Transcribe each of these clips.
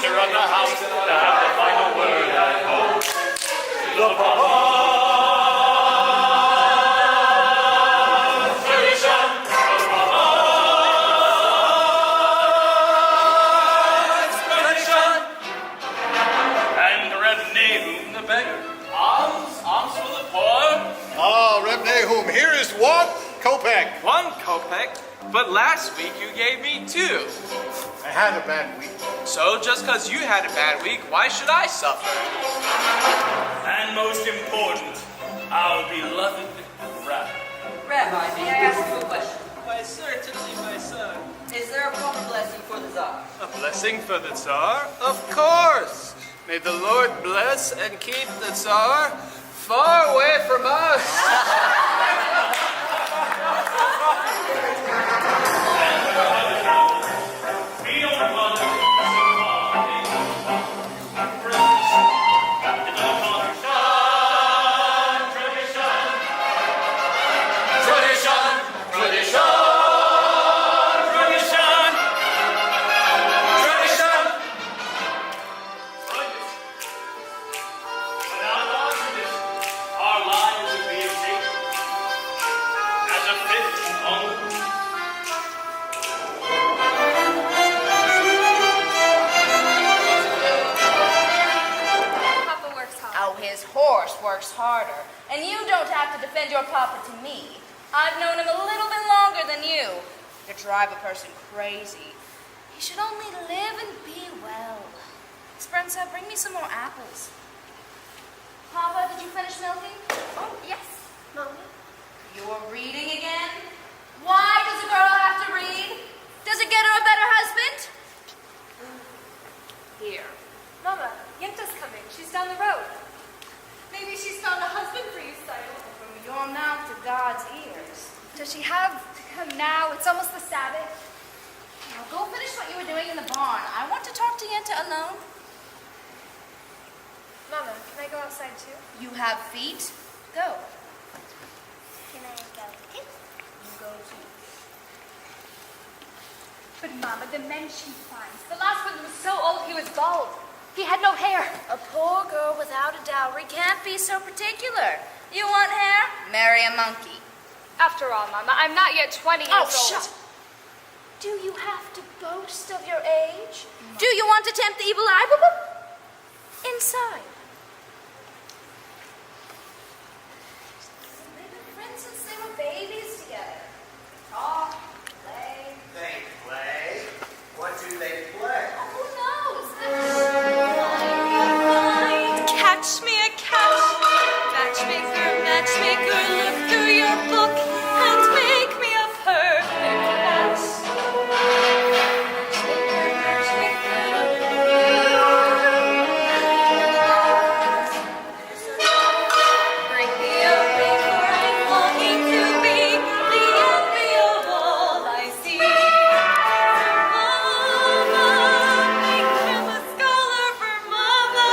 master of the house to have the final word, I hope. The tradition, tradition, and Reb Nahum the beggar. Alms for the poor. Oh, Reb Nahum, here is 1 kopeck. 1 kopeck? But last week you gave me 2. I had a bad week. So just because you had a bad week, why should I suffer? And most important, our beloved Rabbi. Rabbi, may I ask you a question? Why, certainly, my son. Is there a proper blessing for the Tsar? A blessing for the Tsar? Of course. May the Lord bless and keep the Tsar far away from us. We don't want to works harder, and you don't have to defend your papa to me. I've known him a little bit longer than you. You drive a person crazy. He should only live and be well. Speranza, bring me some more apples. Papa, did you finish milking? Oh, yes, Mommy. You're reading again? Why does a girl have to read? Does it get her a better husband? Here. Mama, Yenta's coming. She's down the road. Maybe she's found a husband for you, Sayo. From your mouth to God's ears. Does she have to come now? It's almost the Sabbath. Now go finish what you were doing in the barn. I want to talk to Yenta alone. Mama, can I go outside too? You have feet. Go. Can I go too? You go too. But Mama, the men she finds. The last one was so old he was bald. He had no hair. A poor girl without a dowry can't be so particular. You want hair? Marry a monkey. After all, Mama, I'm not yet 20 years Oh, old. shut! Do you have to boast of your age? No. Do you want to tempt the evil eye? Inside. They've been friends since they were babies together. Talk, play. They play? What do they play? Oh, who knows? Catch me a catch. Matchmaker, matchmaker, look through your book and make me a perfect match. Bring me a ring, for I'm longing to be the envy of all I see. Mama, make him a scholar for Mama,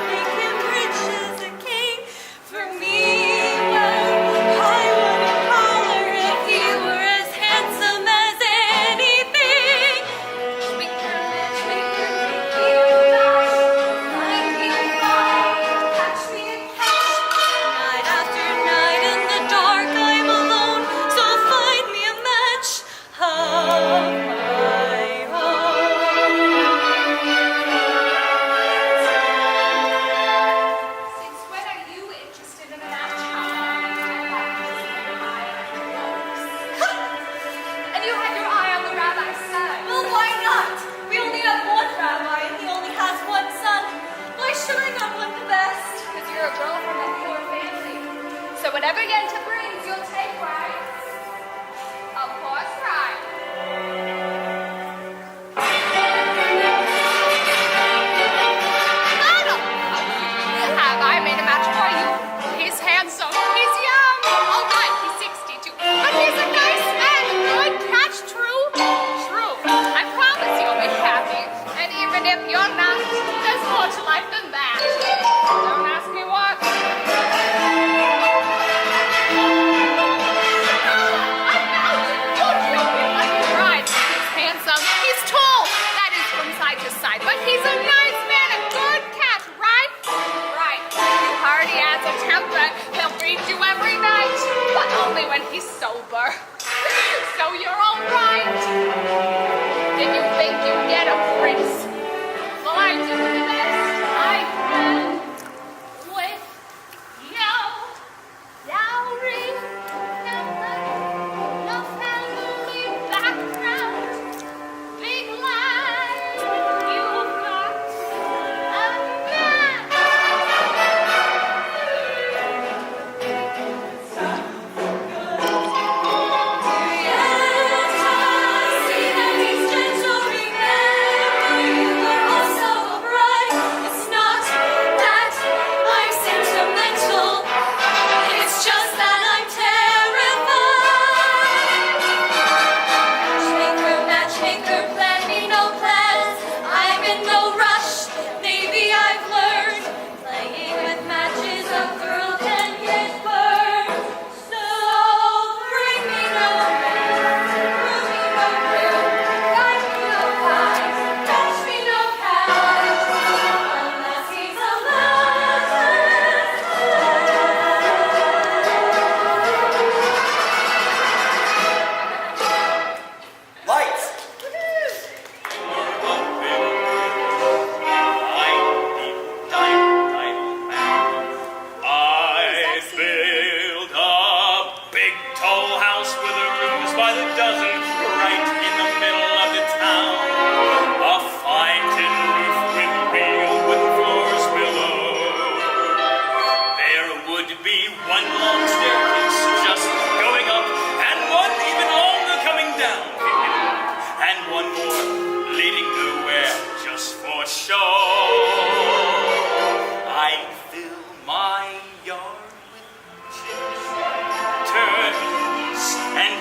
make him rich as a king. For me, well, I wouldn't holler if he were as handsome as anything. Matchmaker, matchmaker, make me a match. Find me a find, catch me a catch. Night after night in the dark I'm alone, so find me a match of my own. Since when are you interested in a match? And you had your eye on the rabbi's son. Well, why not? We only have one rabbi and he only has one son. Why should I not want the best? Because you're a girl from a poor family. So whatever Yenta brings, you'll take, right? Of course, right. Adam! Have I made a match for you? He's handsome. He's young. All right, he's 62. But he's a nice man. Good catch, true? True. I promise you'll be happy. And even if you're not, there's more to life than that. Don't ask me what. I'm out. Don't you be like a bride. He's handsome. He's tall. That is from side to side. But he's a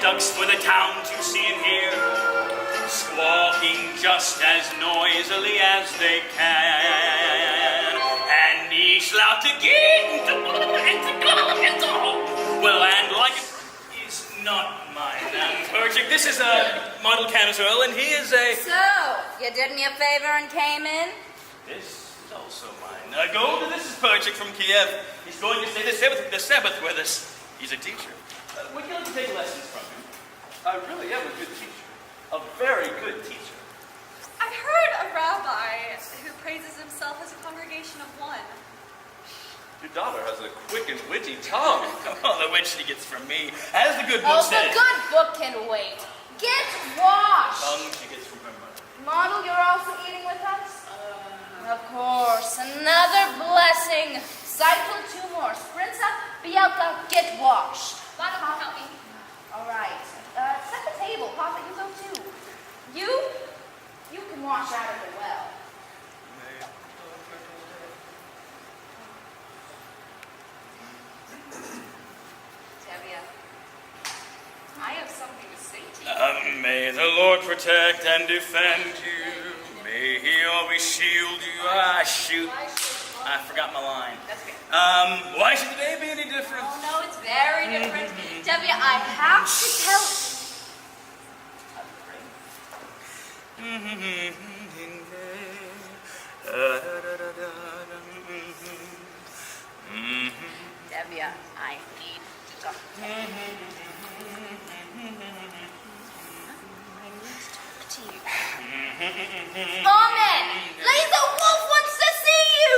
ducks for the town to see and hear, squawking just as noisily as they can, and each loud to get well, and like it is not mine. Perchik, this is a model Camiswell, and he is a... So, you did me a favor and came in? This is also mine. Go to this is Perchik from Kiev. He's going to stay the Sabbath with us. He's a teacher. We'd like to take lessons from him. I really am a good teacher. A very good teacher. I heard a rabbi who praises himself as a congregation of one. Your daughter has a quick and witty tongue. Oh, the witch she gets from me. As the good Oh, book the says. good book can wait. Get washed. Tongue she gets from her mother. Model, you're also eating with us? Of course. Another blessing. Cycle 2 more. Sprinza, Bielka, get washed. Model, help me. All right. Set the table. Papa, you go too. You can wash out of the well. Devia, I have something to say to you. May the Lord protect and defend you. May he always shield you. Ah, shoot. I forgot my line. That's good. Why should today be any different? Oh, no, it's very different. Devia, I have to tell Devia, I need to talk to you. Amen. Lady the Wolf wants to see you.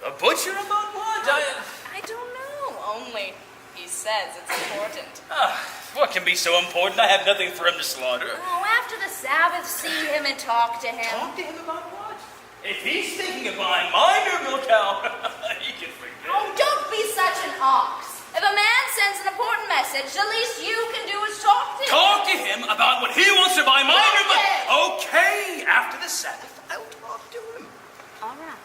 A butcher about what? I don't know. Only he says it's important. What can be so important? I have nothing for him to slaughter. Oh, after the Sabbath, see him and talk to him. Talk to him about what? If he's thinking of buying my new milk cow, he can forget. Oh, don't be such an ox. If a man sends an important message, the least you can do is talk to him. Talk to him about what he wants to buy my new milk. Okay. Okay, after the Sabbath, I'll talk to him. All right.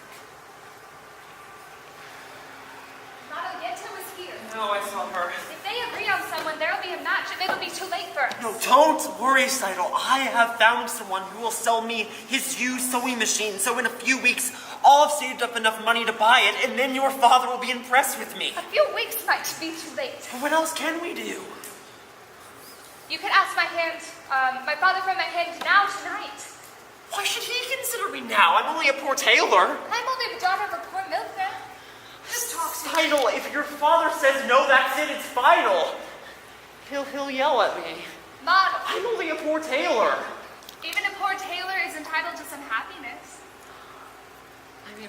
Model, Yenta was here. No, I saw her. If they agree on someone, there'll be a match, and it'll be too late for us. No, don't worry, Seidel. I have found someone who will sell me his used sewing machine, so in a few weeks, I'll have saved up enough money to buy it, and then your father will be impressed with me. A few weeks might be too late. What else can we do? You could ask my father for my hand now tonight. Why should he consider me now? I'm only a poor tailor. I'm only the daughter of a poor milkman. Just talk to me. Seidel, if your father says no, that's it, it's final. He'll yell at me. Model, I'm only a poor tailor. even a poor tailor is entitled to some happiness. I mean,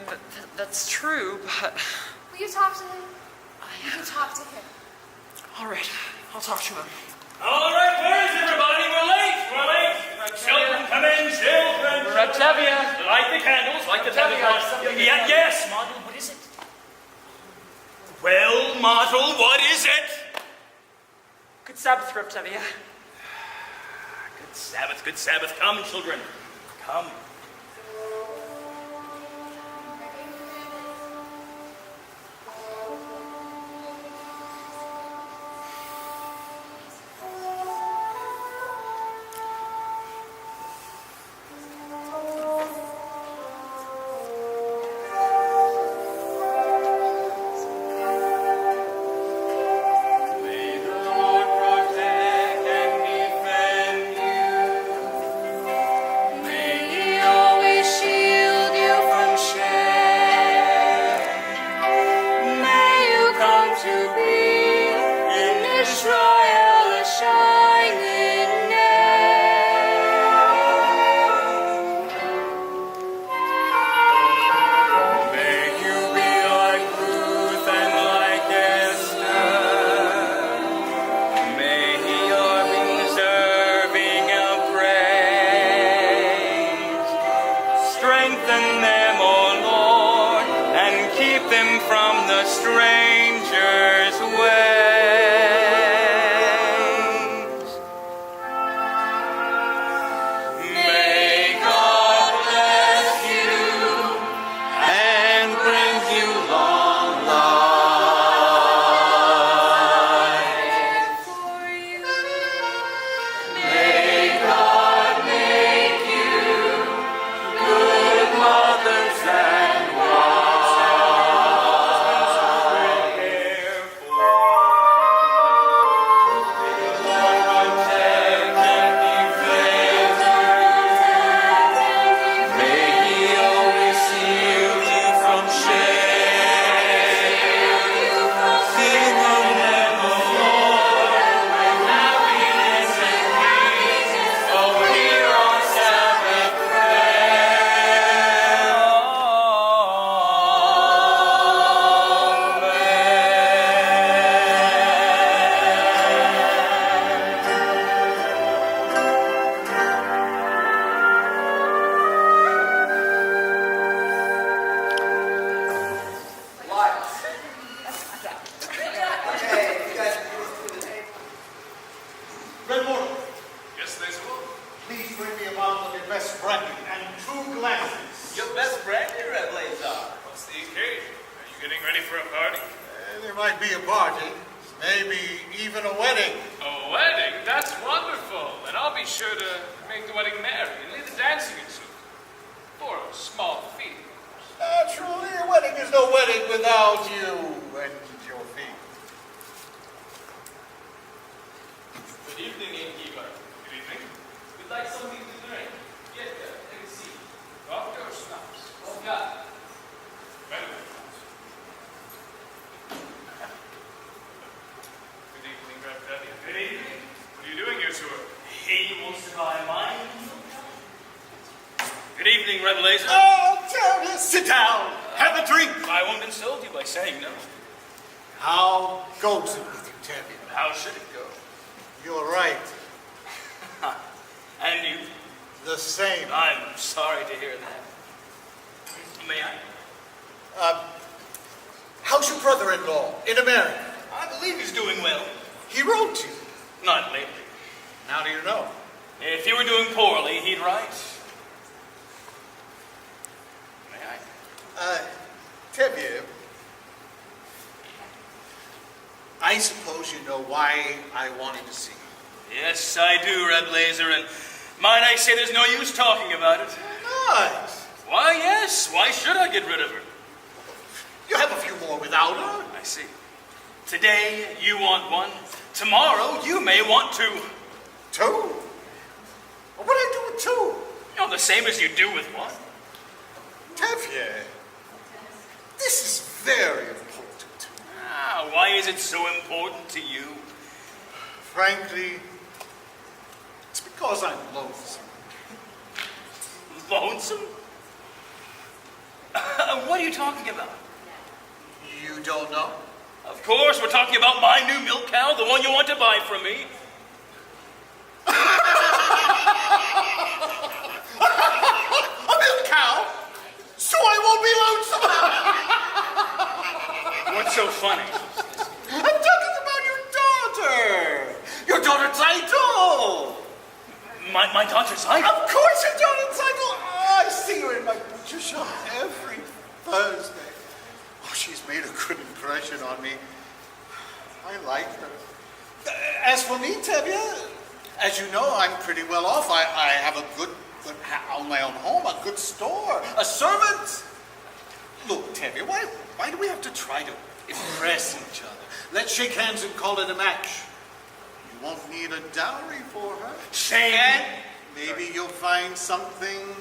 that's true, but... Will you talk to him? You can talk to him. All right, I'll talk to him. All right, where's everybody? We're late. We're late. Children, come in. Children. Ratevia. Light the candles. Light the Tell me candles. about something. Yes, Model. What is it? Well, Model, what is it? Good Sabbath, Ratevia. Good Sabbath. Good Sabbath. Come, children. Come. May the Lord protect and defend you. May He always shield you from shame. May you come to be in Israel a shining name. May you be like Ruth and like Esther. May your deserving of praise. Strengthen them, O Lord, and keep them from the stranger's ways. May God bless you and bring you long life. For you, Red Lazar. What's the occasion? Are you getting ready for a party? There might be a party, maybe even a wedding. A wedding? That's wonderful. And I'll be sure to make the wedding merry and leave the dancing in suit. For a small fee. Naturally, a wedding is no wedding without you and your feet. Good evening, innkeeper. Good evening. We'd like something to drink. Get there. Take a seat. Vodka or schnapps? Oh, God. Very well. Good evening, Rev Debbie. Good evening. What are you doing here, sir? He wants to buy mine. Good evening, Red Lazar. Oh, Tevye, sit down. Have a drink. I won't insult you by saying no. How goes it with you, Tevye? How should it go? You're right. And you? The same. I'm sorry to hear that. May I? How's your brother-in-law in America? I believe he's doing well. He wrote to you. Not lately. How do you know? If he were doing poorly, he'd write. May I? Tevye, I suppose you know why I wanted to see you. Yes, I do, Red Lazar, and might I say there's no use talking about it. Nice. Why, yes. Why should I get rid of her? You have a few more without her. I see. Today, you want one. Tomorrow, you may want two. Two? What do I do with two? You know, the same as you do with one. Tevye, this is very important to me. Ah, why is it so important to you? Frankly, it's because I'm lonesome. Lonesome? What are you talking about? You don't know? Of course, we're talking about my new milk cow, the one you want to buy from me. A milk cow? So I won't be lonesome? What's so funny? I'm talking about your daughter. Your daughter Title. My daughter's Of height? course your daughter Title. Oh, I see her in my butcher shop every Thursday. Oh, she's made a good impression on me. I like her. As for me, Tevye, as you know, I'm pretty well off. I have a good own my own home, a good store, a servant. Look, Tevye, why do we have to try to impress each other? Let's shake hands and call it a match. You won't need a dowry for her. Shame. And maybe you'll find something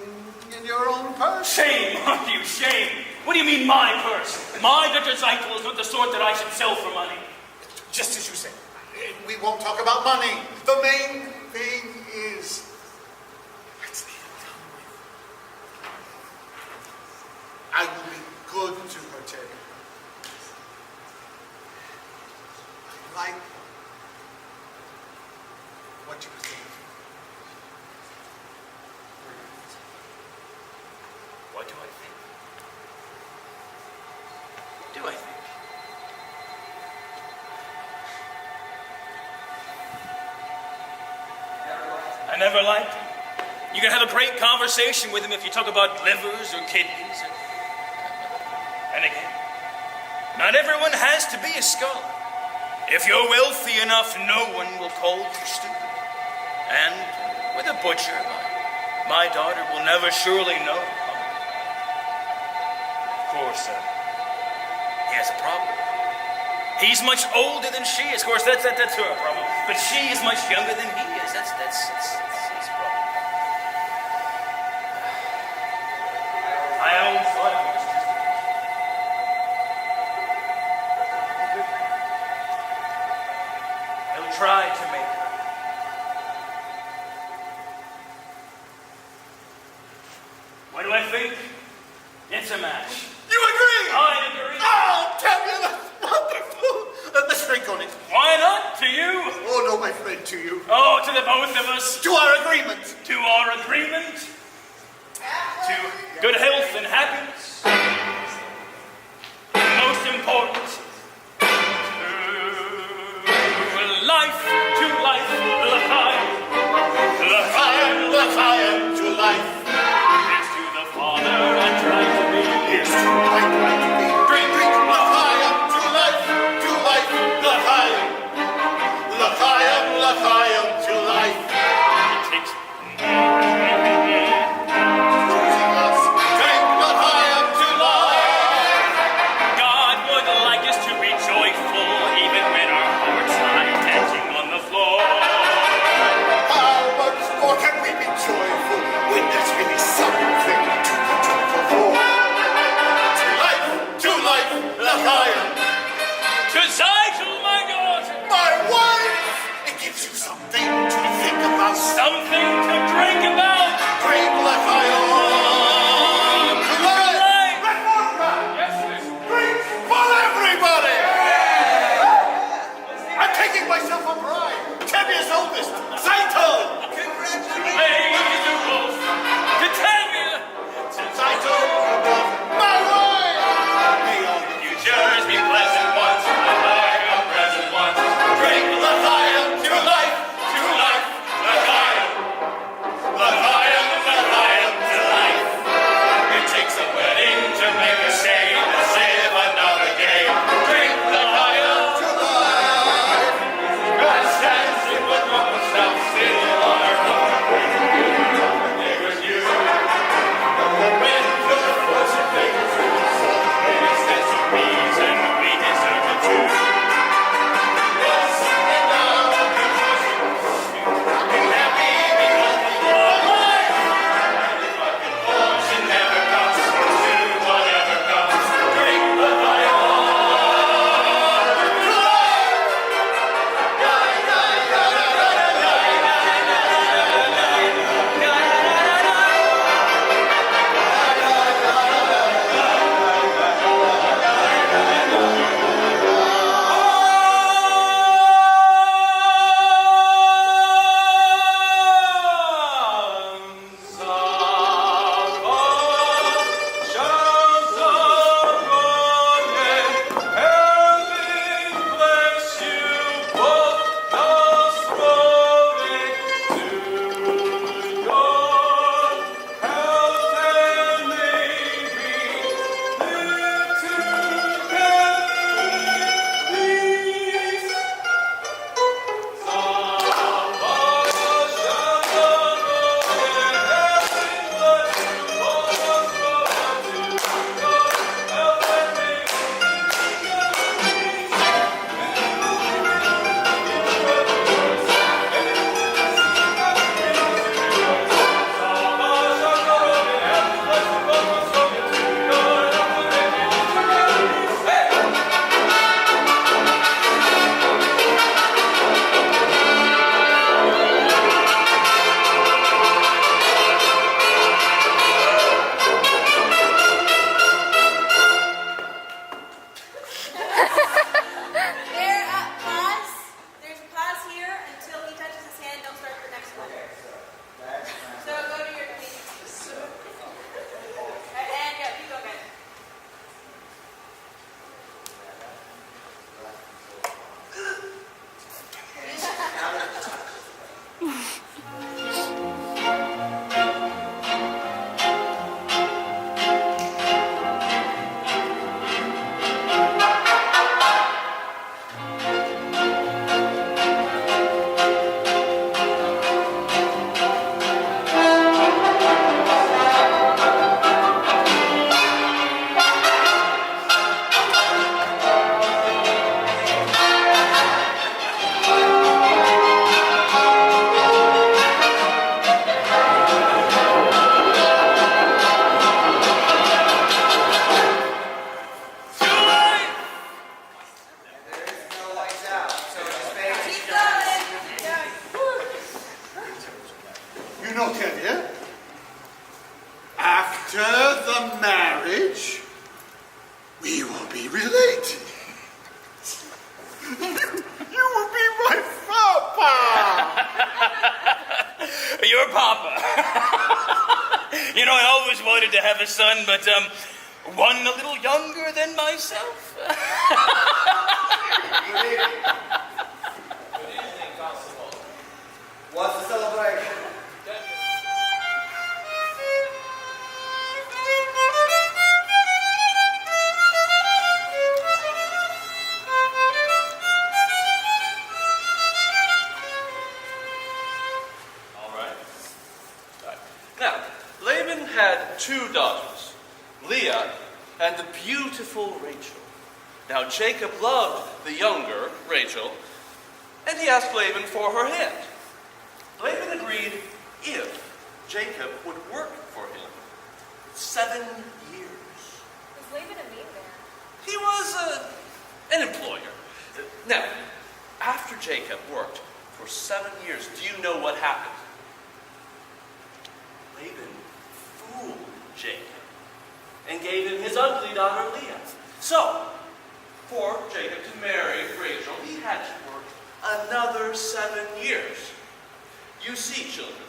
in your own purse. Shame on you, shame. What do you mean, my purse? My daughter Zeitel is not the sort that I should sell for money. Just as you say, we won't talk about money. The main thing is, let's leave it done with. I will be good to her, Teddy. I like what you think. What do I think? What do I think? I never liked him. You can have a great conversation with him if you talk about livers or kidneys. And again, not everyone has to be a scholar. If you're wealthy enough, no one will call you stupid. And with a butcher, my daughter will never surely know. Of course, he has a problem. He's much older than she is. Of course, that's her problem. But she is much younger than he is. That's his problem. I always thought he was just... He'll try to make her. What do I think? It's a match. You agree? I agree. Oh, Tevye, that's wonderful. Let's drink on it. Why not? To you? Oh, no, my friend, to you. Oh, to the both of us. To our agreement. To our agreement. To good health and happiness. Most important. To life, l'chaim. L'chaim, l'chaim, to life. Next to the Father I try to be. son, but one a little younger than myself. Good evening. Good evening, Constable. What's the celebration? All right. Now, Laban had 2 daughters, Leah and the beautiful Rachel. Now, Jacob loved the younger, Rachel, and he asked Laban for her hand. Laban agreed if Jacob would work for him 7 years. Was Laban a mean man? He was an employer. Now, after Jacob worked for 7 years, do you know what happened? Laban fooled Jacob and gave him his ugly daughter Leah. So, for Jacob to marry Rachel, he had to work another 7 years. You see, children,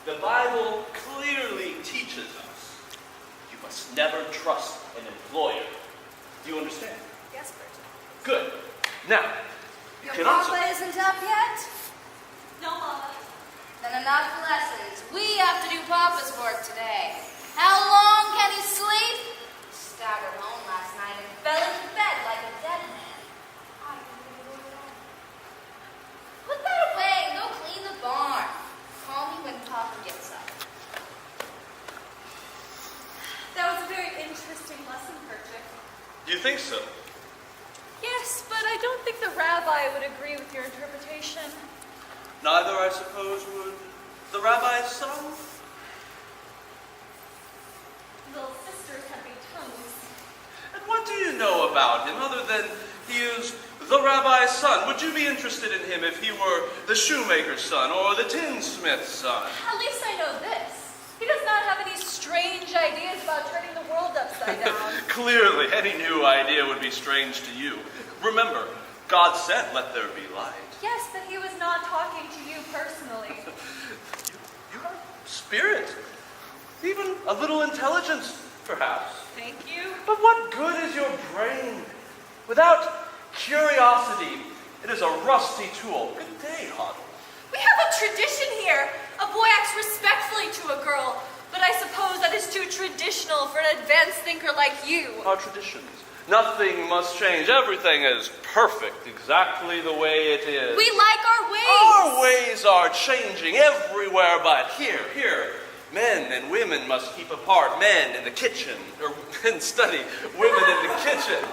the Bible clearly teaches us you must never trust an employer. Do you understand? Yes, Bridget. Good. Now, you Your can papa also... isn't up yet? No, Mama. Then enough lessons. We have to do Papa's work today. How long can he sleep? He staggered home last night and fell into bed like a dead man. Put that away and go clean the barn. Call me when Papa gets up. That was a very interesting lesson, Perchik. Do you think so? Yes, but I don't think the rabbi would agree with your interpretation. Neither, I suppose, would the rabbi's son? Little sisters have big tongues. And what do you know about him other than he is the rabbi's son? Would you be interested in him if he were the shoemaker's son or the tinsmith's son? At least I know this. He does not have any strange ideas about turning the world upside down. Clearly, any new idea would be strange to you. Remember, God said, "Let there be light." Yes, but he was not talking to you personally. You have spirit, even a little intelligence, perhaps. Thank you. But what good is your brain? Without curiosity, it is a rusty tool. Good day, Hoddle. We have a tradition here. A boy acts respectfully to a girl, but I suppose that is too traditional for an advanced thinker like you. Our traditions. Nothing must change. Everything is perfect, exactly the way it is. We like our ways. Our ways are changing everywhere but here. Here, men and women must keep apart. Men in the kitchen, or men study. Women in the kitchen.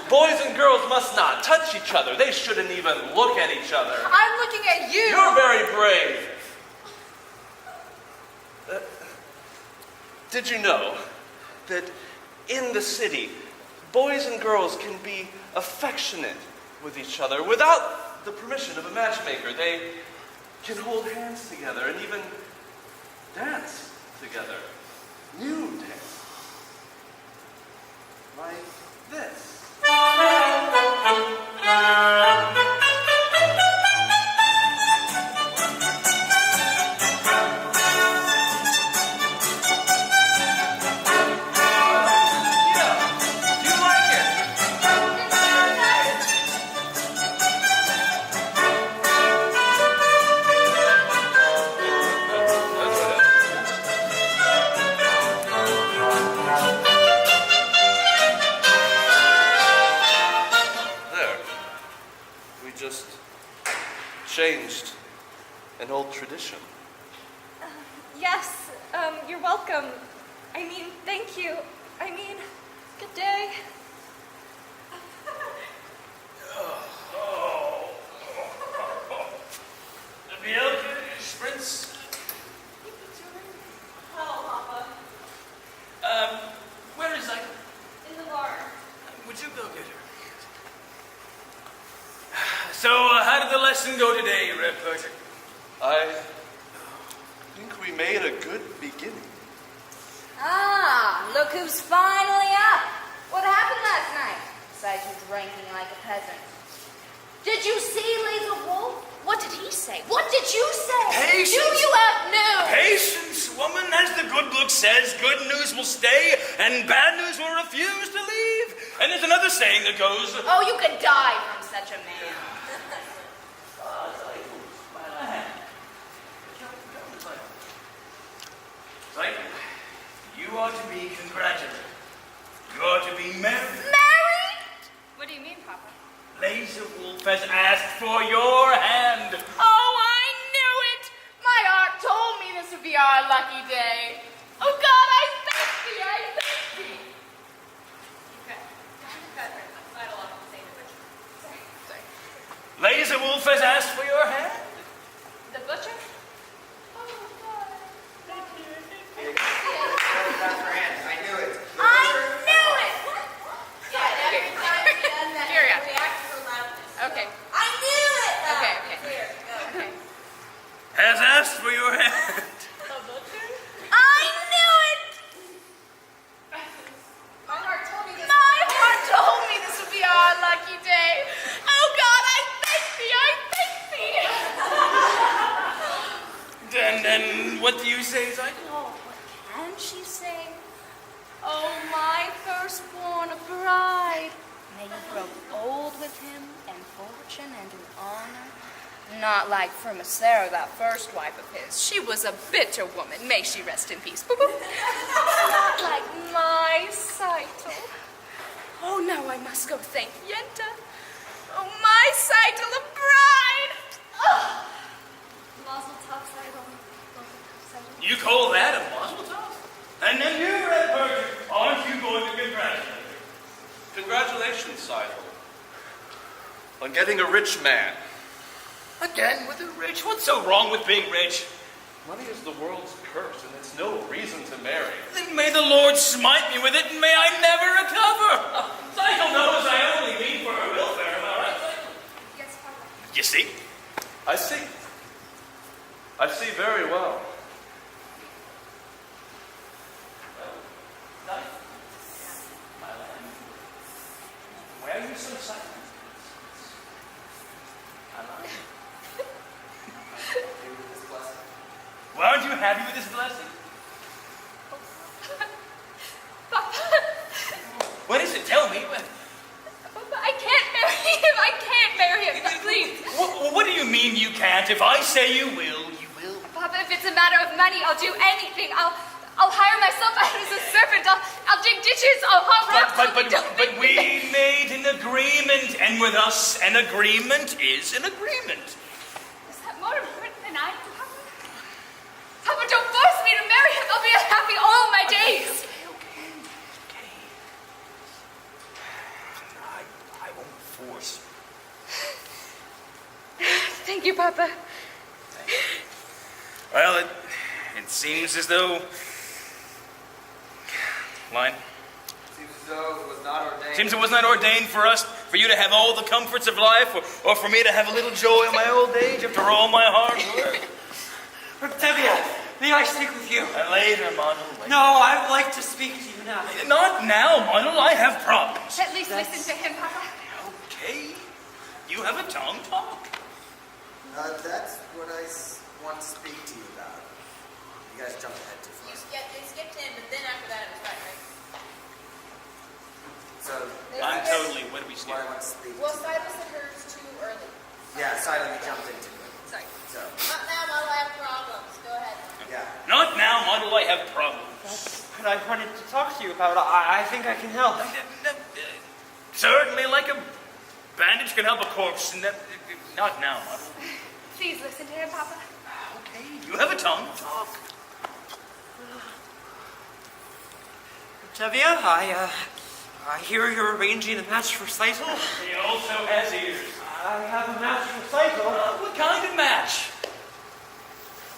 Boys and girls must not touch each other. They shouldn't even look at each other. I'm looking at you. You're very brave. Did you know that in the city, boys and girls can be affectionate with each other without the permission of a matchmaker? They can hold hands together and even dance together. Nude dance. Like this. Changed an old tradition. Yes, you're welcome. I mean, thank you. I mean, good day. Milk, sprints. Hello, Papa. Where is I? In the barn. Would you go get her? So, how did the lesson go today, Red Persian? I think we made a good beginning. Ah, look who's finally up. What happened last night? Besides you drinking like a peasant. Did you see Lisa Wolf? What did he say? What did you say? Patience. Do you have news? Patience, woman, as the good book says, good news will stay and bad news will refuse to leave. And there's another saying that goes, Oh, you could die from such a man. You ought to be congratulated. You ought to be married. Married? What do you mean, Papa? Laser Wolf has asked for your hand. Oh, I knew it! My heart told me this would be our lucky day. Oh, God, I thank thee, I thank thee. Okay. Sorry. Laser Wolf has asked for your hand. The butcher? Oh, God. I knew it. I knew it! Yeah, Every time he does that, Here we he are. reacts for loudness. Okay. I knew it! Okay. Here, go. Okay. Has asked for your hand. I knew it! My heart told me this. My heart told me this would be our lucky day. Oh, God, I thank thee, I thank thee. Then what do you say, Zyko? Oh, what can she say? Oh, my firstborn bride, may you grow old with him in fortune and in honor. Not like Firmacera, that first wife of his. She was a bitter woman. May she rest in peace. Boop, boop. Not like my Seitel. Oh, now I must go thank Yenta. Oh, my Seitel, a bride. Oh. Mazel tov, Seitel. Mazel tov, Seitel. You call that a mazel tov? And then you, Red Bird, aren't you going to congratulate her? Congratulations, Seidel, on getting a rich man. Again with the rich? What's so wrong with being rich? Money is the world's curse, and it's no reason to marry. Then may the Lord smite me with it, and may I never recover. Zyko knows I only mean for her welfare, am I right, Zyko? Yes, Papa. You see? I see. I see very well. My land. Why are you so silent? My land. Why aren't you happy with this blessing? What is it? Tell me. I can't marry him. I can't marry him. Please. What do you mean you can't? If I say you will, you will. Papa, if it's a matter of money, I'll do anything. I'll hire myself out as a servant. I'll dig ditches. I'll haul rocks. But we made an agreement, and with us, an agreement is an agreement. Is that more important than I do, Papa? Papa, don't force me to marry him. I'll be unhappy all my days. Okay. I won't force you. Thank you, Papa. Well, it seems as though... Line? Seems as though it was not ordained. Seems it was not ordained for us, for you to have all the comforts of life, or for me to have a little joy in my old age after all my hard work. Octavia, may I speak with you? Later, Monel. Later. No, I would like to speak to you now. Not now, Monel. I have problems. At least listen to him, Papa. Okay. You have a tongue, talk. That's what I want to speak to you about. You guys jumped ahead too far. You skipped him, but then after that it was right? So, I'm totally... What do we skip? what I want to speak Well, to you Silas about. said hers too early. Yeah, Sidon, you jumped into it. Sorry. So, Not now, Mom, I have problems. Go ahead. yeah. Not now, Monel. I have problems. That's what I wanted to talk to you about. I think I can help. Certainly, like a bandage can help a corpse. Not now, Monel. Please listen to him, Papa. Okay. You have a tongue, talk. Octavia, I hear you're arranging a match for Seitel. He also has ears. I have a match for Seitel. What kind of match?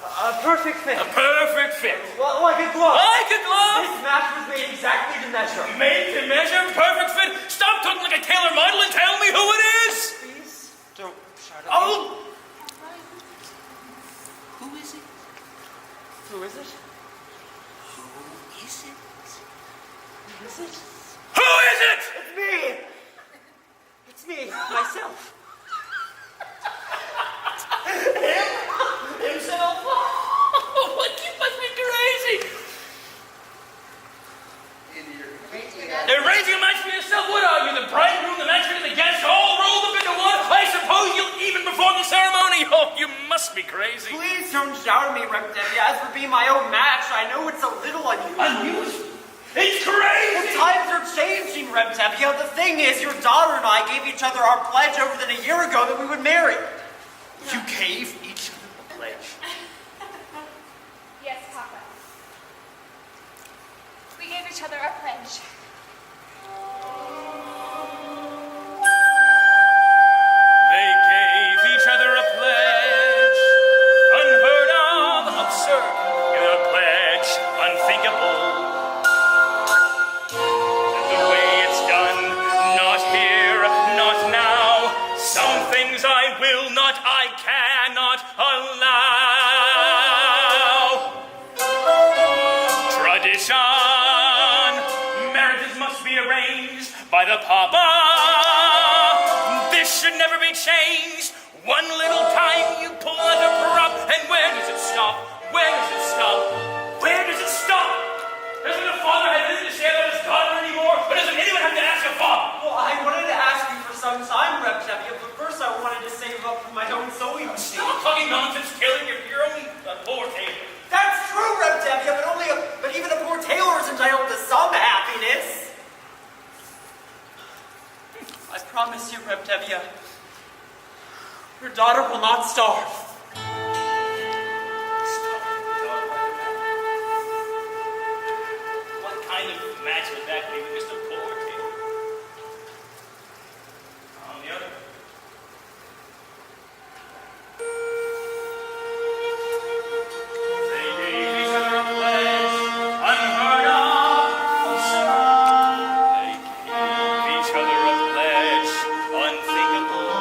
A perfect fit. A perfect fit. Like a glove. Like a glove. This match was made exactly to measure. Made to measure, perfect fit. Stop talking like a tailor model and tell me who it is. Please don't shout at me. Oh. Who is it? Who is it? Who is it? Who is it? Who is it? It's me! It's me, myself. They're arranging a match for yourself. What are you, the bridegroom, the matchmaker, the guest, all rolled up into one? I suppose you'll even perform the ceremony. Oh, you must be crazy. Please don't shout at me, Rep Deputy. As for being my own match, I know it's a little unusual. Unusual? It's crazy! The times are changing, Rep Deputy. The thing is, your daughter and I gave each other our pledge over than a year ago that we would marry. You gave each other a pledge. Yes, Papa. We gave each other our pledge. They gave each other a pledge. Unheard of, absurd. Given a pledge, unthinkable. The way it's done, not here, not now. Some things I will not, I cannot allow. Tradition, marriages must be arranged by the Papa. This should never be changed. One little time you pull out the prop, and where does it stop? Where does it stop? Where does it stop? Doesn't a father have anything to say about his daughter anymore? Or doesn't anyone have to ask a father? Well, I wanted to ask you for some time, Rep Deputy, but first I wanted to save up for my own sewing machine. Stop talking nonsense, Taylor. You're only a poor tailor. That's true, Rep Deputy, but even a poor tailor is entitled to some happiness. I promise you, Rep Deputy, your daughter will not starve. What kind of match would that be with Mr. Poor Taylor? On the other. They gave each other a pledge, unheard of, absurd. They gave each other a pledge, unthinkable.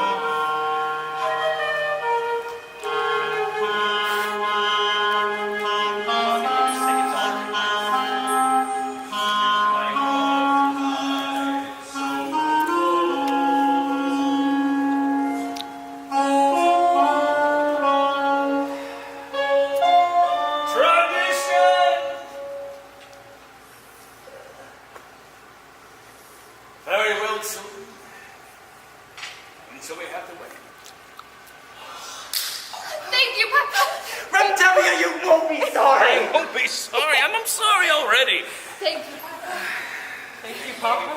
Tradition! Very well, children. And so we have to wait. Thank you, Papa. Rep Deputy, you won't be sorry. I won't be sorry. I'm sorry already. Thank you, Papa. Thank you, Papa.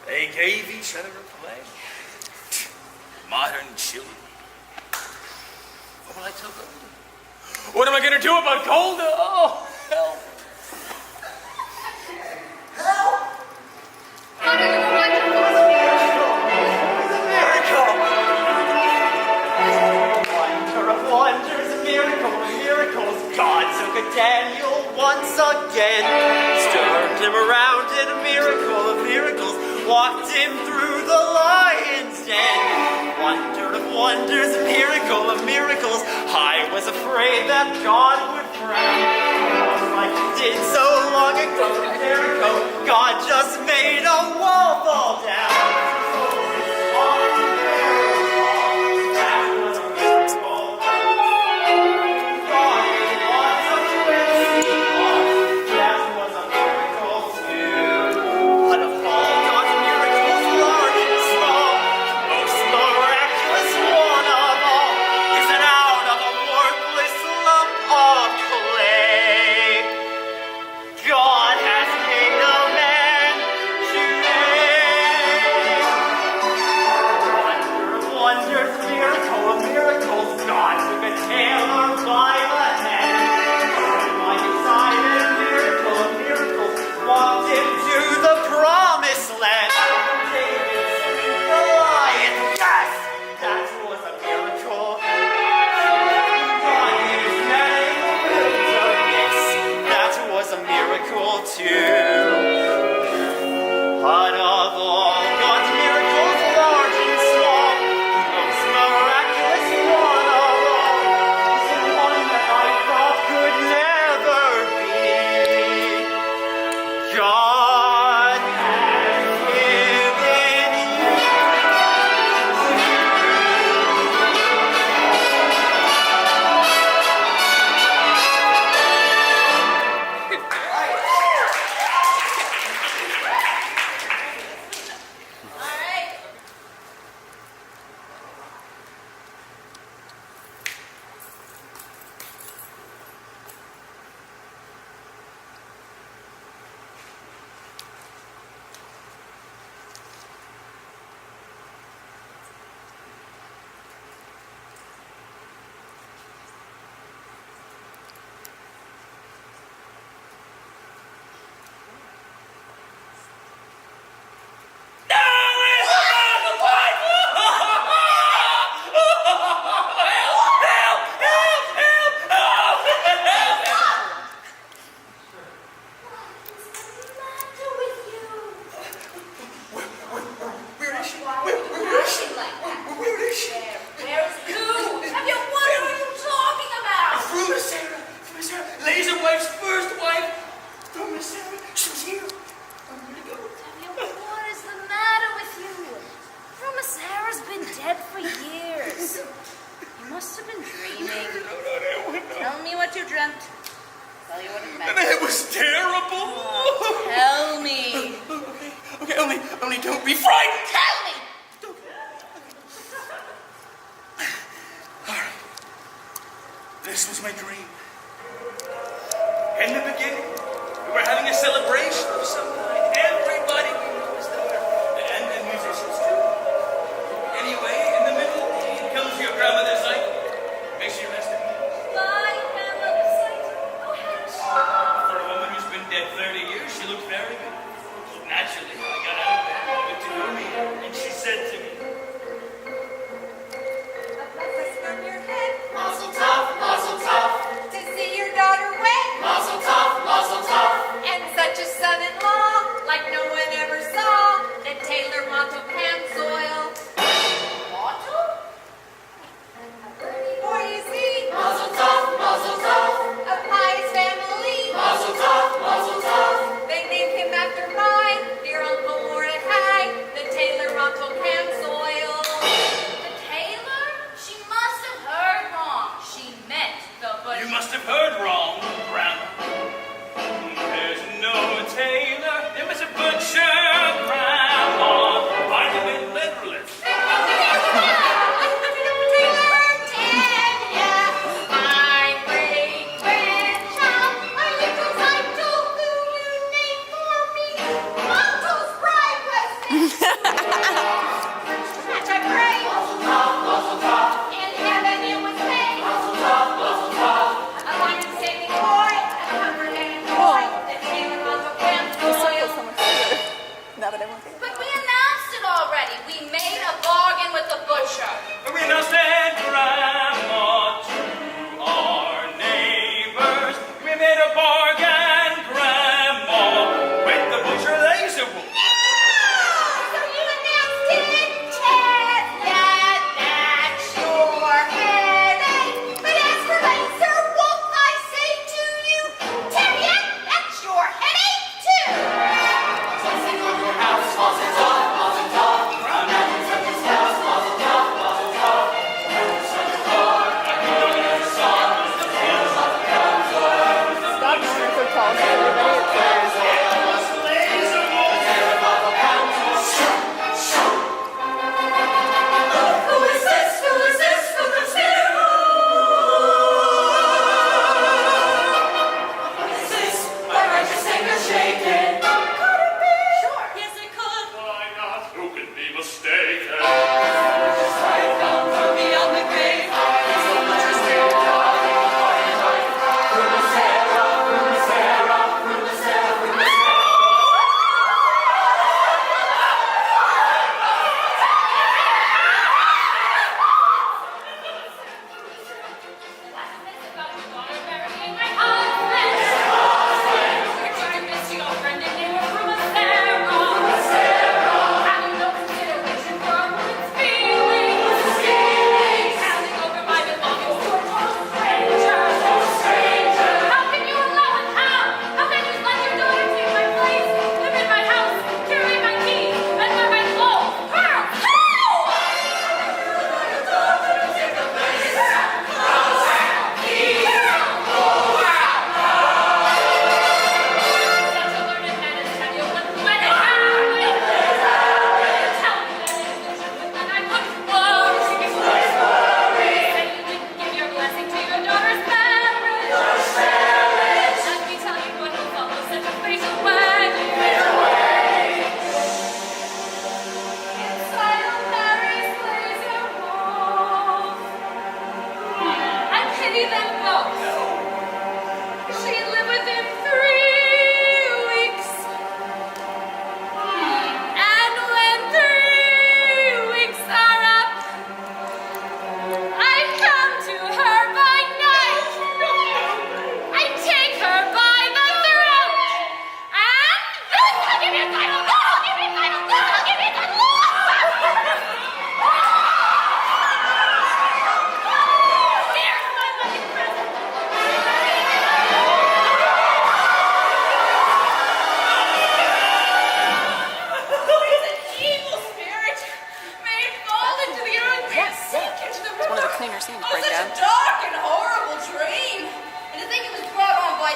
They gave each other a pledge. Modern children. What will I tell Golda? What am I going to do about Golda? Oh, help. Papa, you were wonderful. Wonder of wonders, miracle of miracles. God took a Daniel once again, stirred him around in a miracle of miracles, walked him through the lion's den. Wonder of wonders, miracle of miracles. I was afraid that God would frown, like he did so long ago in Jericho. God just made a wall fall down. God has made a man today. what you dreamt. Tell you what it meant. It was terrible. Tell me. Okay, only don't be frightened. Tell me. This was my dream. In the beginning, we were having a celebration of some kind. Everybody we knew was there, and musicians too. Anyway, in the middle, it comes your grandmother's light. May she rest in peace. My grandmother's sight. Oh, For a woman who's been dead 30 years, she looked very good. Naturally, I got out of bed, went to go meet her, and she said to me, A blessing from your head. Mazel tov, mazel tov. To see your daughter wed. Mazel tov, mazel tov. And such a son-in-law, like no one ever saw. The tailor Monto Pamsoil. Motto? For you see, mazel tov, mazel tov. A pious family. Mazel tov, mazel tov. They named him after mine, dear Uncle Mordecai, the tailor Monto Pamsoil. The tailor? She must have heard wrong. She meant the butcher. you must have heard wrong, Grandma. There's no tailor, there was a butcher, Grandma. I meant literally. In heaven it was made. A line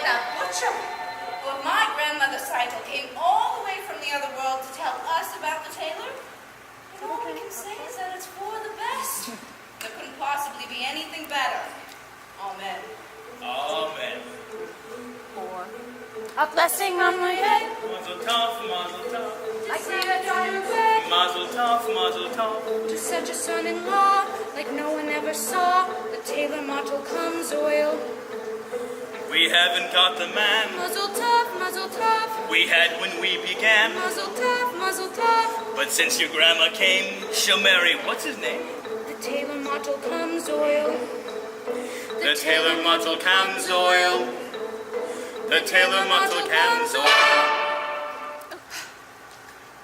the butcher. Well, my grandmother's cycle came all the way from the other world to tell us about the tailor. And all we can say is that it's for the best. There couldn't possibly be anything better. Amen. Amen. A blessing on my head. Mazel tov, mazel tov. I see a daughter wed Mazel tov, mazel tov. to such a son-in-law, like no one ever saw. The tailor mottle comes oil. We haven't got the man Muzzle tough, we had when we began. muzzle tough. But since your grandma came, she'll marry, what's his name? The tailor mottle comes oil. The tailor mottle comes oil. The tailor mottle comes oil.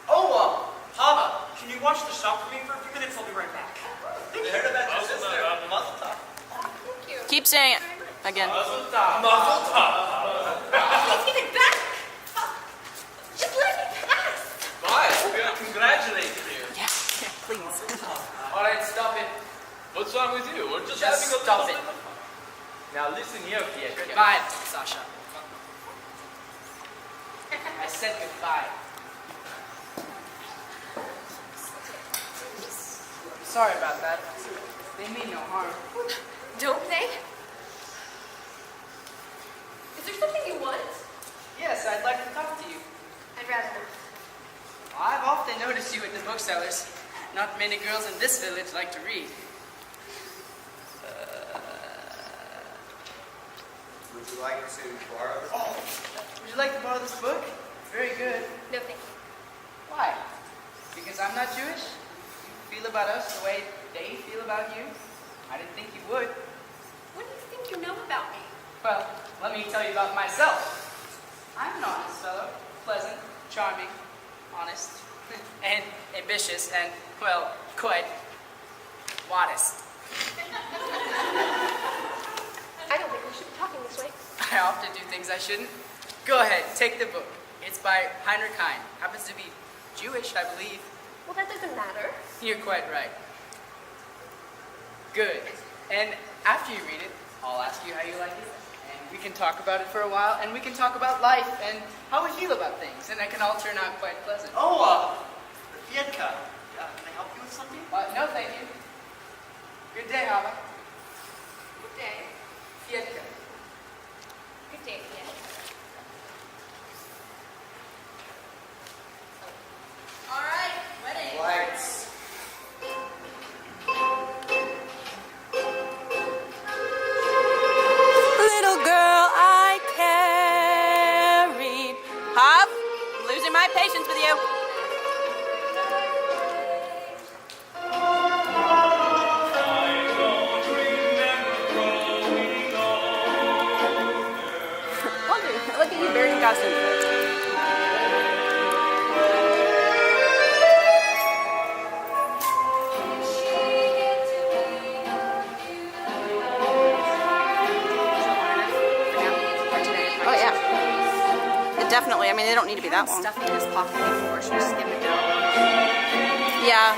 Oh, Papa, can you watch the shop for me for a few minutes? I'll be right back. You heard about your sister? Mazel tov. Keep saying it again. Mazel tov. Mazel tov. Please give it back. Just let me pass. Why? Congratulate you. Yeah, please. All right, stop it. What's wrong with you? We're just having a stop little it. bit of fun. Now listen here, Pierre. Goodbye, Sasha. I said goodbye. Sorry about that. They mean no harm. Don't they? Is there something you want? Yes, I'd like to talk to you. I'd rather not. I've often noticed you at the booksellers. Not many girls in this village like to read. Would you like to borrow this? Oh, would you like to borrow this book? Very good. No thank you. Why? Because I'm not Jewish? You feel about us the way they feel about you? I didn't think you would. What do you think you know about me? Well, let me tell you about myself. I'm an honest fellow, pleasant, charming, honest, and ambitious, and, well, quite modest. I don't think we should be talking this way. I often do things I shouldn't. Go ahead, take the book. It's by Heinrich Heine. Happens to be Jewish, I believe. Well, that doesn't matter. You're quite right. Good. And after you read it, I'll ask you how you like it. And we can talk about it for a while, and we can talk about life and how we feel about things. And it can all turn out quite pleasant. Yedka, can I help you with something? No, thank you. Good day, Hava. Good day. Yedka. Good day, yeah. All right, wedding. Lights. Little girl I carried. Hop, I'm losing my patience with you. Look at you wearing the costume. Oh yeah. Definitely. I mean, they don't need to be that long. Stuff in his pocket before. Should we just give him a go? Yeah.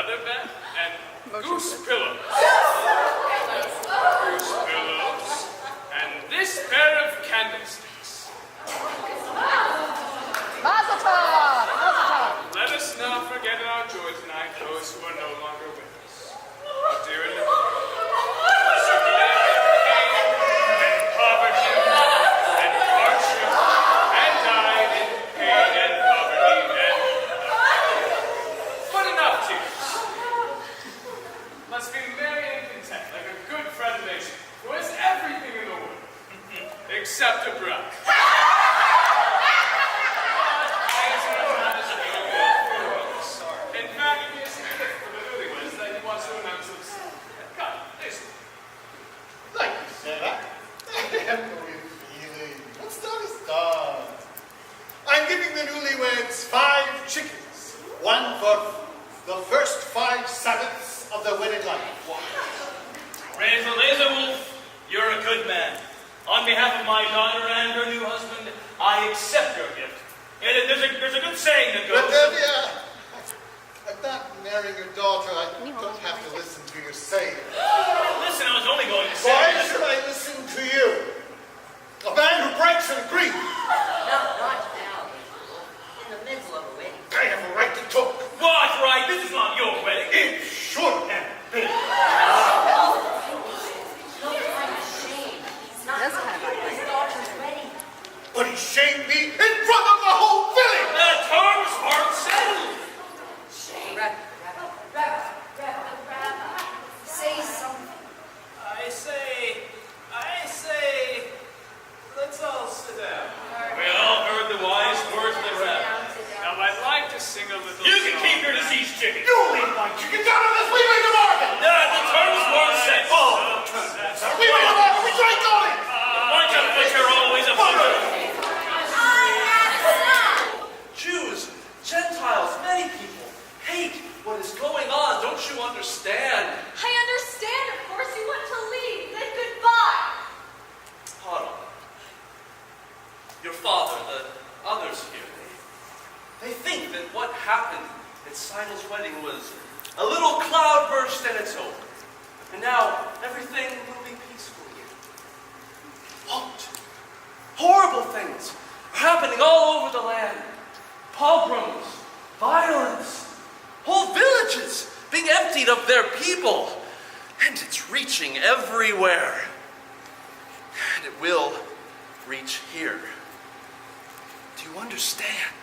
featherbed and goose pillows. Goose pillows and this pair of candlesticks. Mazel tov! Mazel tov! Let us not forget in our joy tonight those who are no longer with us. Our dear and living. Those who lived in pain and poverty and hardship and died in pain and poverty and but enough tears. Let's be merry and content, like a good friend nation who has everything in the world except a bride. In fact, he has a gift for the newlyweds that he wants to announce himself. Come, listen. Like you said, I have no ill feeling. What's done is done. I'm giving the newlyweds 5 chickens. One for the first 5 Sabbaths of their wedded life. Raise a wolf, you're a good man. On behalf of my daughter and her new husband, I accept your gift. There's a good saying that goes... But I'm not marrying your daughter. I don't have to listen to your saying. Listen, I was only going to say... Why should I listen to you? A man who breaks an agreement. Not now. In the middle of a wedding. I have a right to talk. What right? This is not your wedding. It should have been. That's kind of like His daughter's wedding. But he shamed me in front of the whole village. The terms aren't settled. Rabbi, say something. I say, let's all sit down. We all heard the wise words of the rabbi. Now, I'd like to sing a little You can song. keep your deceased chicken. You leave my chickens out of this. We made the bargain. The terms weren't set. We made the bargain. We drank on it. Why don't you put your always a butcher? Jews, Gentiles, many people hate what is going on. Don't you understand? I understand, of course. You want to leave. Then goodbye. Huddle. Your father, the others here, they think that what happened at Seidel's wedding was a little cloudburst and it's over. And now everything will be peaceful again. Won't. Horrible things are happening all over the land. Pogroms, violence, whole villages being emptied of their people. And it's reaching everywhere. And it will reach here. Do you understand?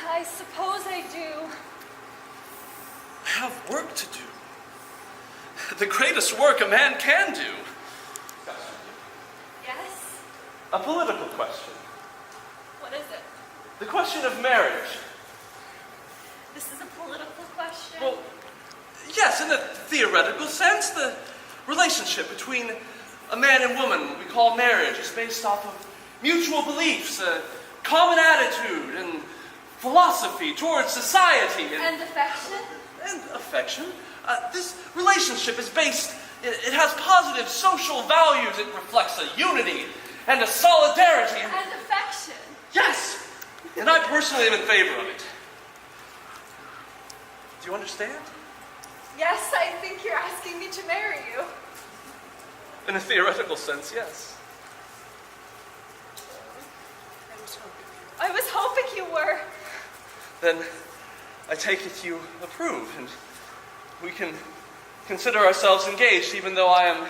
I suppose I do. I have work to do. The greatest work a man can do. Yes? A political question. What is it? The question of marriage. This is a political question. Well, yes, in a theoretical sense, the relationship between a man and woman, what we call marriage, is based off of mutual beliefs, a common attitude, and philosophy towards society. And affection? And affection. This relationship is based, it has positive social values. It reflects a unity and a solidarity. And affection? Yes! And I personally am in favor of it. Do you understand? Yes, I think you're asking me to marry you. In a theoretical sense, yes. I was hoping you were. Then I take it you approve, and we can consider ourselves engaged even though I am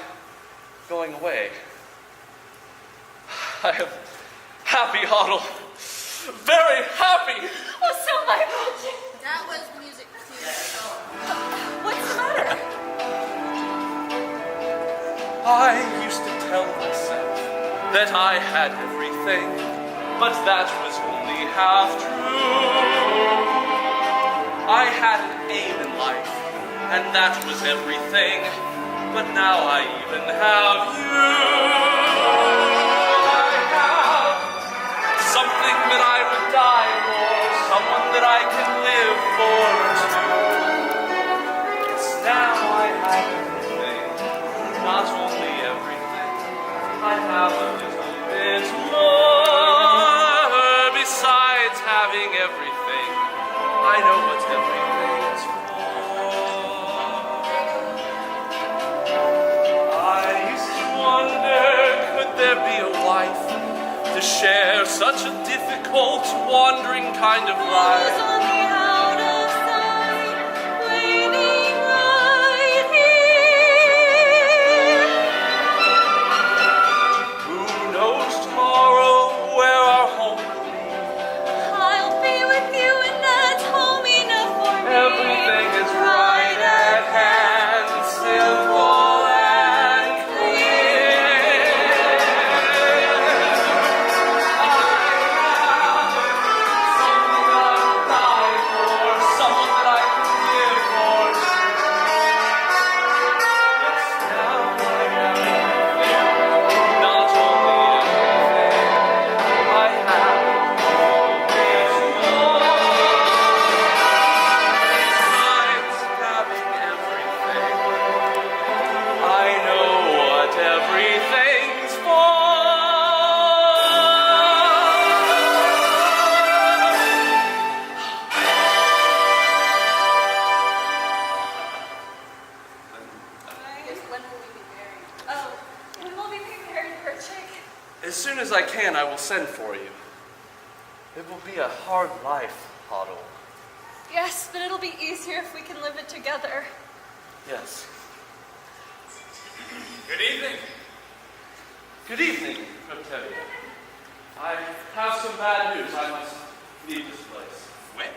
going away. I am happy, Hoddle. Very happy. Oh, so my magic. That was music too. What's the matter? I used to tell myself that I had everything, but that was only half true. I had an aim in life, and that was everything, but now I even have you. I have something that I would die for, someone that I can live for too. It's now I have everything, not only everything, I have a little bit more. Besides having everything, I know what everything such a difficult, wandering kind of life. On the out of sight, waiting right here. Who knows tomorrow where our home will be? I'll be with you, and that's home enough for me. Everything is right at hand, simple and clear. Someone that I can live for. Yes, now I am not only everything I have is more. Besides having everything, I know what everything's for. When will we be married? Oh, when will we be married, Perchik? As soon as I can, I will send for you. It will be a hard life, Otto. Yes, but it'll be easier if we can live it together. Yes. Good evening. Good evening, Octavia. I have some bad news. I must leave this place When?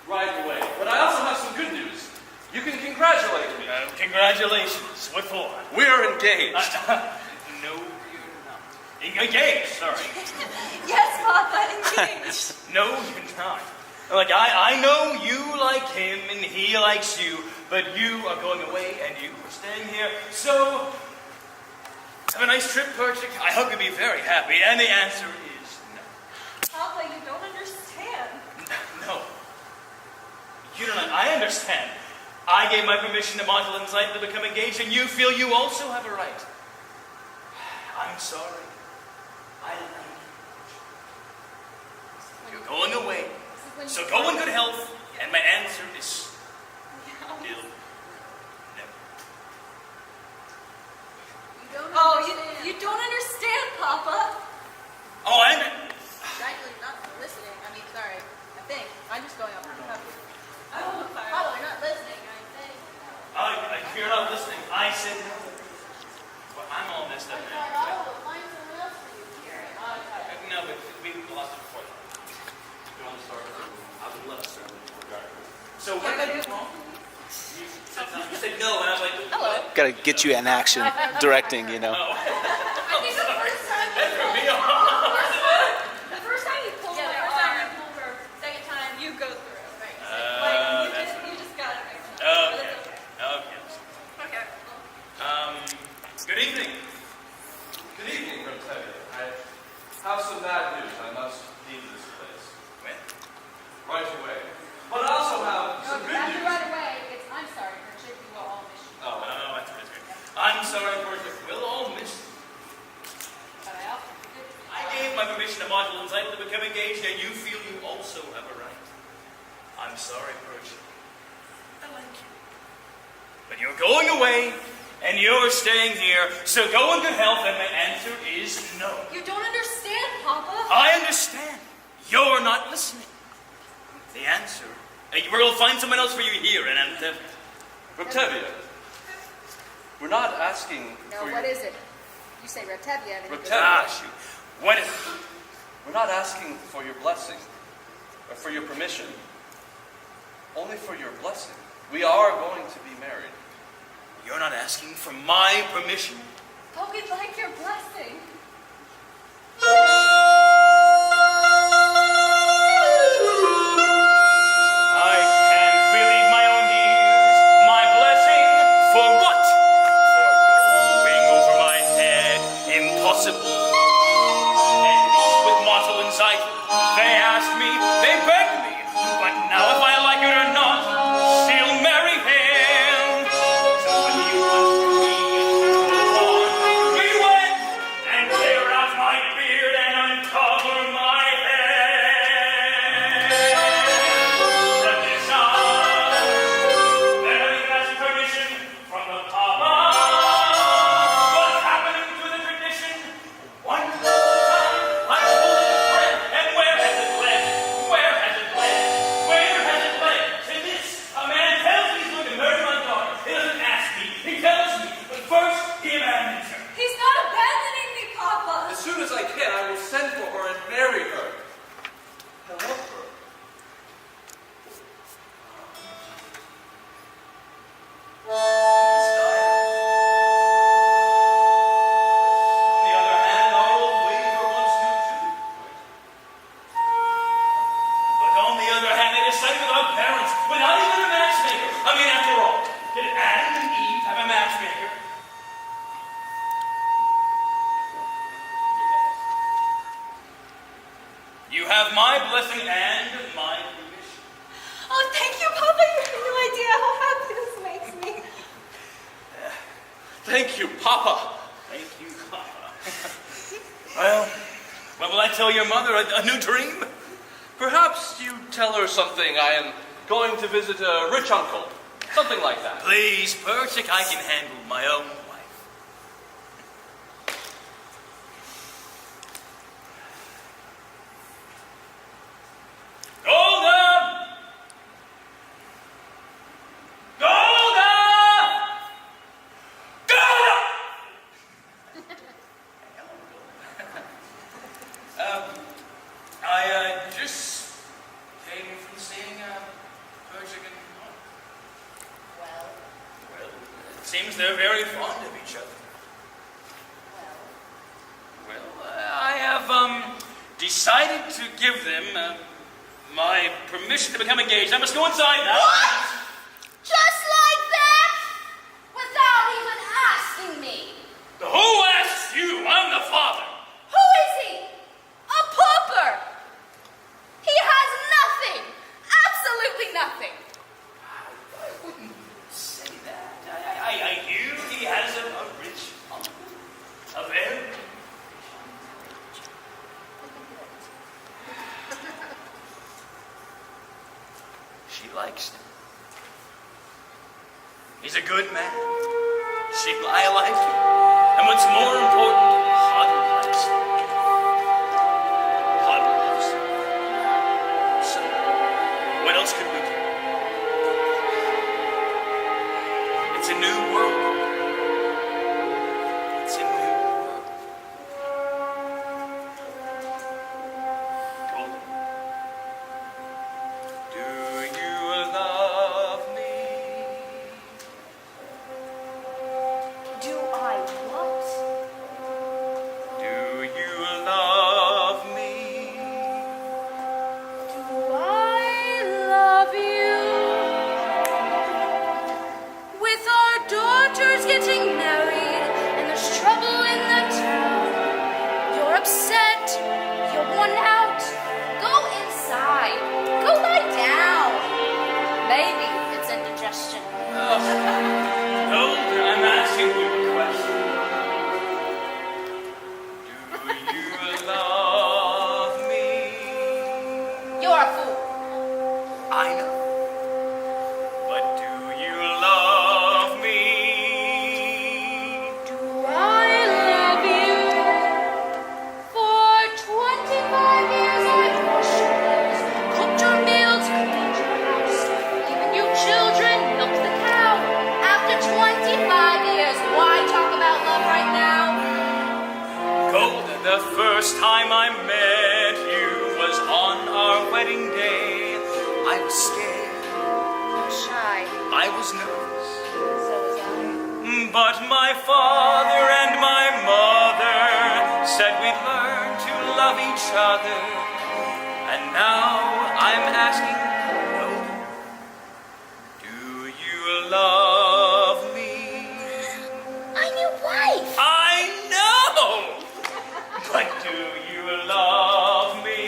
right away. But I also have some good news. You can congratulate me. Congratulations. What for? We're engaged. No, you're not. Engaged, sorry. Yes, Papa, engaged. No, you're not. Like, I know you like him and he likes you, but you are going away and you are staying here. So, have a nice trip, Perchik. I hope you'll be very happy. And the answer is no. Papa, you don't understand. No. You don't. I understand. I gave my permission to Montel and Zeit to become engaged, and you feel you also have a right. I'm sorry. I like you. You're going away. So go in good health, and my answer is still no. Oh, you don't understand, Papa. Oh, I understand. Actually, not listening. I mean, sorry. I think. I'm just going off the cuff. Oh, Oh, you're not listening. I think. You're not listening. I said no. Well, I'm all messed up now. Find someone else for you here. No, but we lost it before. You want to start? I would love to start with So what did I do wrong? You said no, and I was like, Hello. Gotta get you in action, directing, you know. oh. I think the first time That threw me off. the first time you pulled Yeah, the my first time arm, you pulled her. Second time. you go through. Right. You just got it mixed up. Okay. But Okay. it's okay. Good evening. Good evening, Octavia. I have some bad news. I must leave this place When? right away. But I also have some good After news. right away, it's I'm sorry, Richard. We will all miss you. Oh, that's good. I'm sorry, Perchik. We'll all miss you. But I also I gave my permission to Montel and Zeit to become engaged, and you feel you also have a right. I'm sorry, Perchik. I like you. But you're going away, and you're staying here, so go in good health, and my answer is no. You don't understand, Papa. I understand. You're not listening. The answer, we'll find someone else for you here in Antevia. Octavia, we're not asking No, for what your... is it? You say Reptevia. And Reptevia. Shoot. What is it? We're not asking for your blessing or for your permission. Only for your blessing. We are going to be married. You're not asking for my permission. But we'd like your blessing. I can't believe my own ears. My blessing for what? For going over my head. Impossible. And with Montel and Zeit, they asked me, they begged me. But now if I like it or not, she'll marry him. So when he wanted me to go on, we went and blessing and my permission. Oh, thank you, Papa. You have no idea how happy this makes me. Thank you, Papa. Thank you, Papa. Well, what will I tell your mother? A new dream? Perhaps you tell her something. I am going to visit a rich uncle. Something like that. Please, Perchik, I can handle my own wife. Golda! Golda! Golda! I just came from seeing Perchik and Mom. Well, Well, it seems they're very fond of each other. Well, I have decided to give them my permission to become engaged. I must go inside now. what? Just like that? Without even asking me? Who asked you? I'm the father. Who is he? A pauper. He has nothing. Absolutely nothing. I wouldn't say that. I hear he has a rich uncle. A very rich uncle. She likes him. He's a good man. I like him. And what's more important, Hod likes him. Hod loves him. So, what else could we do? It's a new world. It's a new world. Golden. Do you love me? Do I what? Do you love me? Do I love you? With our daughters getting married and there's trouble in the town, you're upset, you're worn out. Go inside. Go lie down. Maybe it's indigestion. Golden, I'm asking you a question. Do you love me? You're a fool. I know. But do you love me? Do I love you? For 25 years I've washed your clothes, cooked your meals, cleaned your house, given you children, milked the cow. After 25 years, why talk about love right now? Golden, the first time I met you was on our wedding day. I was scared. Shy. I was nervous. So was I. But my father and my mother said we'd learn to love each other. And now I'm asking, Golden, do you love me? I'm your wife. I know! But do you love me?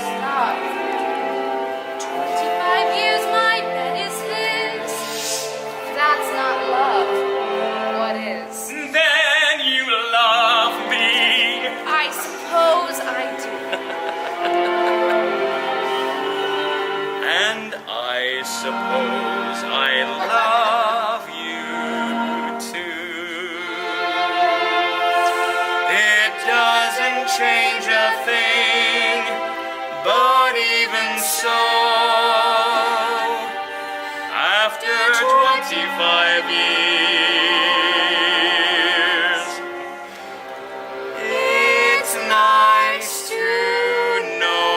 Stop. 25 years my bed is his. That's not love. What is? Then you love me. I suppose I do. And I suppose I love you too. It doesn't change a thing, but even so, after 25 years, it's nice to know.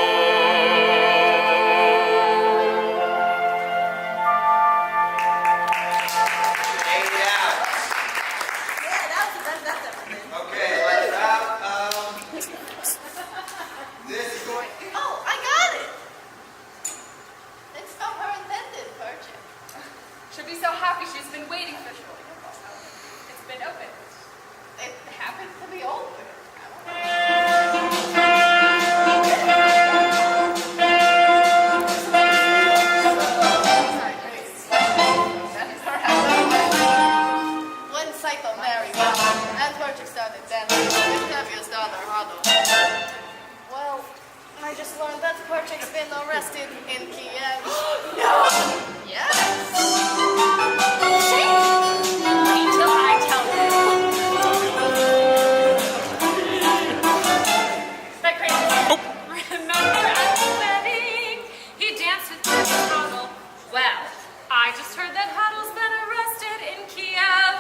Okay, let's have, this is going, Oh, I got it. It's from her intended, Perchik. It happened to be open. When Cycle married and Perchik started dancing with Nevia's daughter, Hado. Well, I just learned that Perchik's been arrested in Kiev. No! Yes! Wait till I tell you. That crazy guy. Remember at the wedding? He danced with Princess Hadel. Well, I just heard that Hadel's been arrested in Kiev.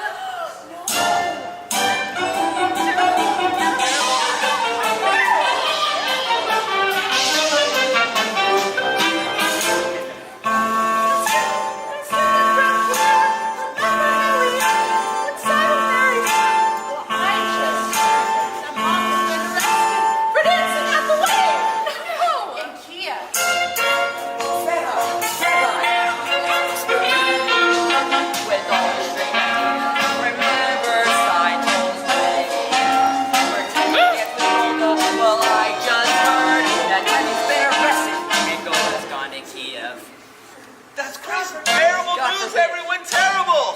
That's crazy. Terrible news, everyone. Terrible.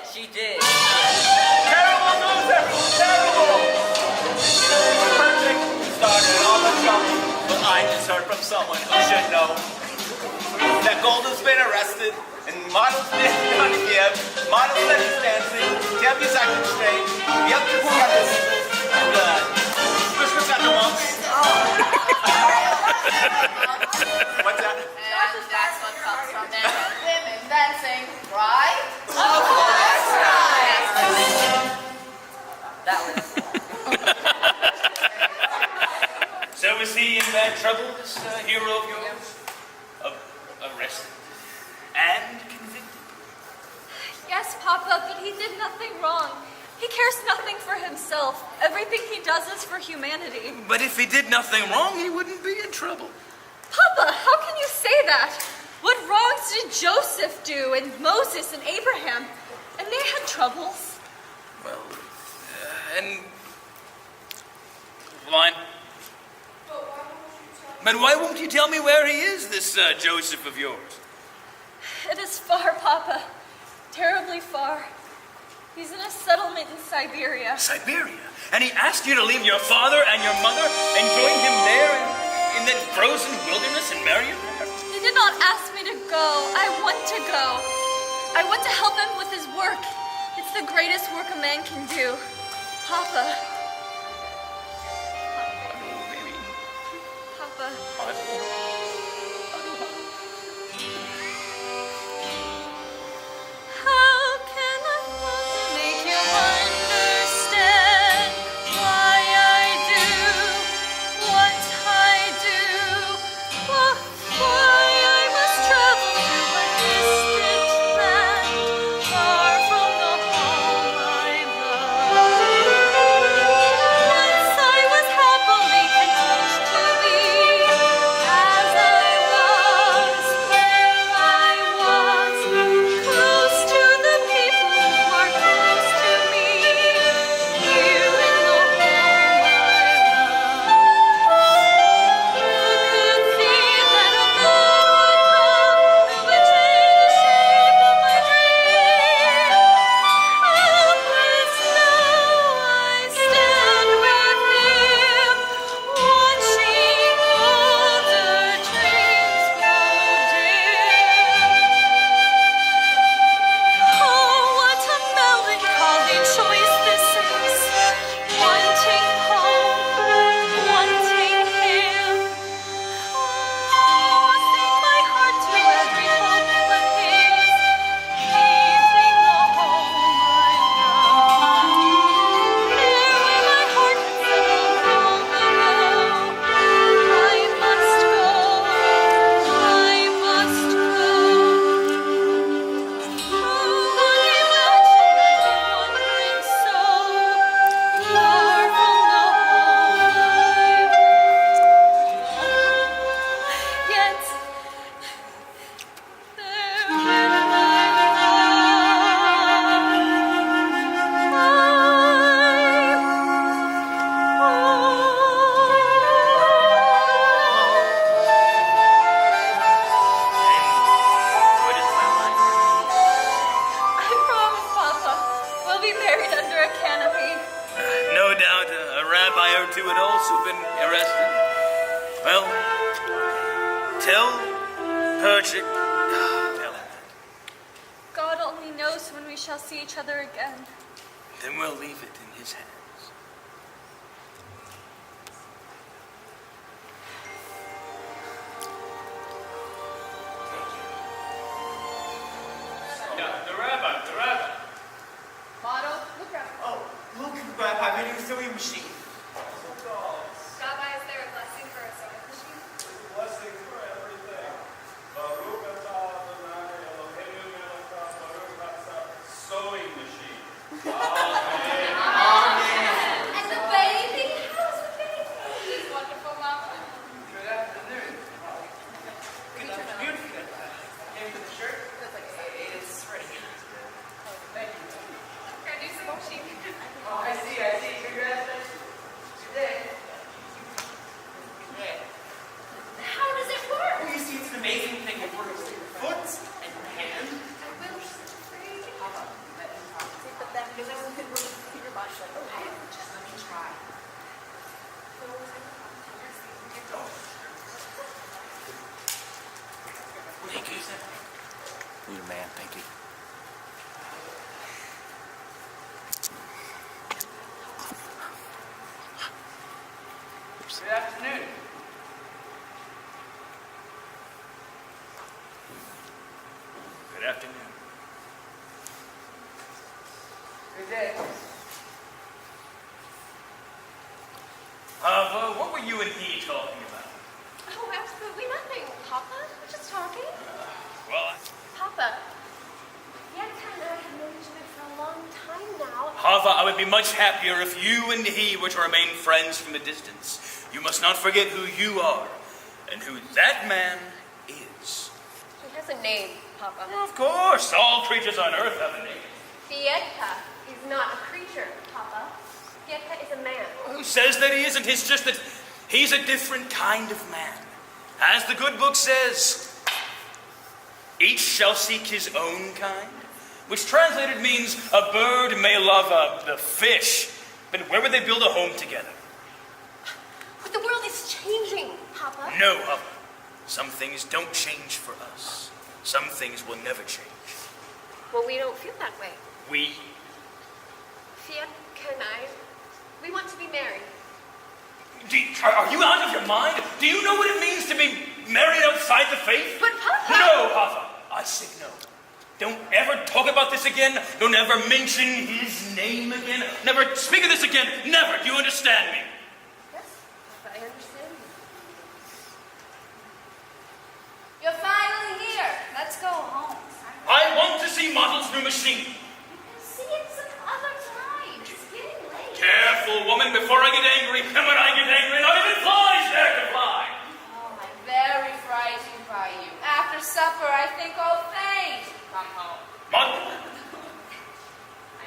She did. Terrible news, everyone. Terrible. Perfect. Started all the trouble. But I just heard from someone who should know that Golden's been arrested and Model's been down to Kiev. Model said he's dancing. Debbie's acting strange. Yep, this got this. And Christmas got the monks. What's that? And that's what comes from men and women dancing, right? Of course, right. That was. So is he in bad trouble, this hero of yours? Arrested and convicted? Yes, Papa, but he did nothing wrong. He cares nothing for himself. Everything he does is for humanity. But if he did nothing wrong, he wouldn't be in trouble. Papa, how can you say that? What wrongs did Joseph do, and Moses and Abraham? And they had troubles. Well, and... Line. But why won't you tell me where he is, this Joseph of yours? It is far, Papa. Terribly far. He's in a settlement in Siberia. Siberia? And he asked you to leave your father and your mother and join him there in that frozen wilderness and marry him there? He did not ask me to go. I want to go. I want to help him with his work. It's the greatest work a man can do. Papa. Papa. How can I make you understand why I do what I do? Why I must travel to a distant land, far from the home I love? under a canopy. No doubt a rabbi or two had also been arrested. Well, tell Perchik. Tell him. God only knows when we shall see each other again. Then we'll leave it in his hands. Yeah, the rabbi. Motto, look out. Oh, look, Rabbi, my new sewing machine. Rabbi, is there a blessing for a sewing machine? Blessings for everything. Baruch atah Adonai Eloheinu melech habaruch atah sewing machine. And the baby? How's the baby? He's wonderful, Mama. Good afternoon. Good afternoon. Came for the shirt? It's ready. Thank you. Our new sewing machine. Oh, I see. Congratulations. Today. Yeah. How does it work? Well, you see, it's an amazing thing. It works with your foot and your hand. I will afraid. But then your body's like, okay, just let me try. Thank you. You're the man. Thank you. Good afternoon. Good afternoon. Good day. What were you and he talking about? Oh, absolutely nothing, Papa. We're just talking. Well, Papa, Bianca and I have known each other for a long time now. Hava, I would be much happier if you and he were to remain friends from a distance. You must not forget who you are and who that man is. He has a name, Papa. Of course, all creatures on earth have a name. Bianca is not a creature, Papa. Bianca is a man. Who says that he isn't? It's just that he's a different kind of man. As the good book says, each shall seek his own kind, which translated means a bird may love the fish, but where would they build a home together? But the world is changing, Papa. No, Hava. Some things don't change for us. Some things will never change. Well, we don't feel that way. We Bianca and I, we want to be married. Are you out of your mind? Do you know what it means to be married outside the faith? But Papa... No, Hava. I say no. Don't ever talk about this again. Don't ever mention his name again. Never speak of this again. Never. Do you understand me? Yes, Papa, I understand you. You're finally here. Let's go home. I want to see Model's new machine. See it some other time. It's getting late. Careful, woman, before I get angry. And when I get angry, not even flies dare to fly. Oh, I'm very frightened by you. After supper, I think I'll faint. Come home. Model.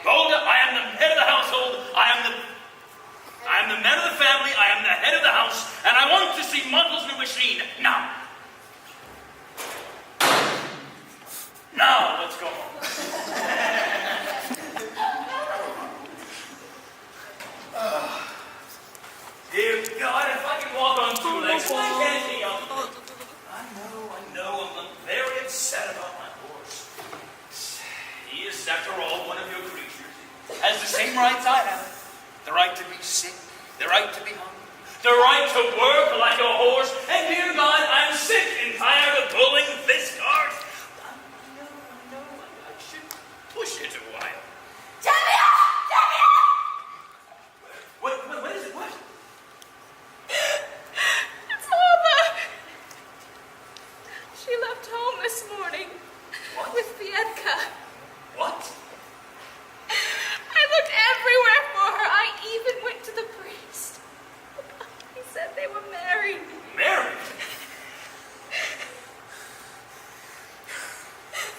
Golda, I am the head of the household. I am the man of the family. I am the head of the house. And I want to see Model's new machine. Now. Now, let's go home. Dear God, if I could walk on two legs, why can't he? I know, I'm very upset about my horse. He is, after all, one of your creatures. Has the same rights I have. The right to be sick, the right to be hungry, the right to work like a horse. And dear God, I'm sick and tired of pulling this cart. I know, I should push it a while. What is it? What? It's Mama. She left home this morning. What? With Bianca. What? I looked everywhere for her. I even went to the priest. He said they were married. Married?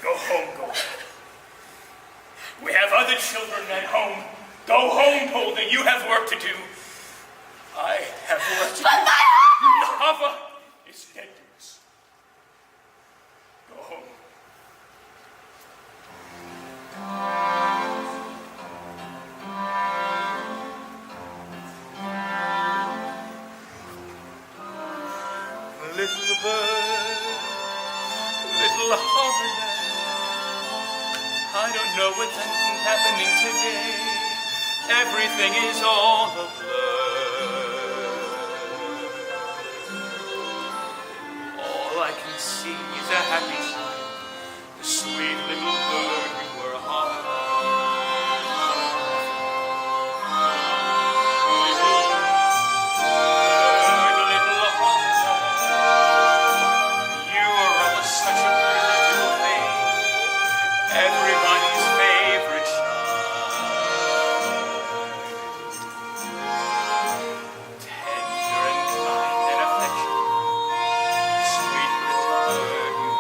Go home, go. We have other children at home. Go home, Golden. You have work to do. I have work to do. Hava is dead to us. Go home. little bird, little hoverland. I don't know what's happening today. Everything is all a blur. All I can see is a happy sign, the sweet little bird we were hovering. Everybody's favorite child. Tender and kind and affectionate, sweet little bird you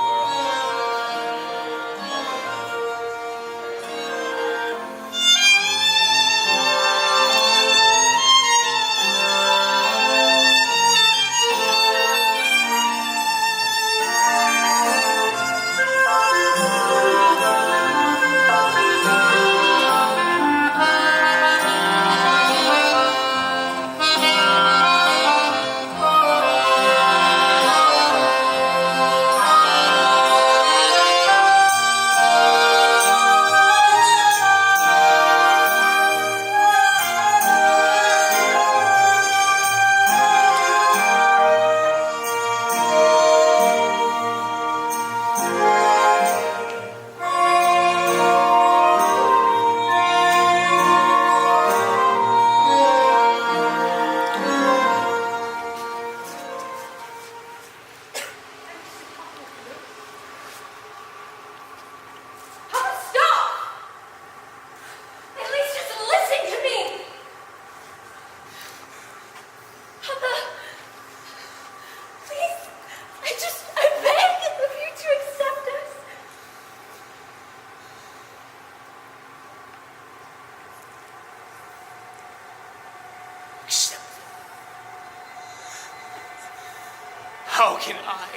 How can I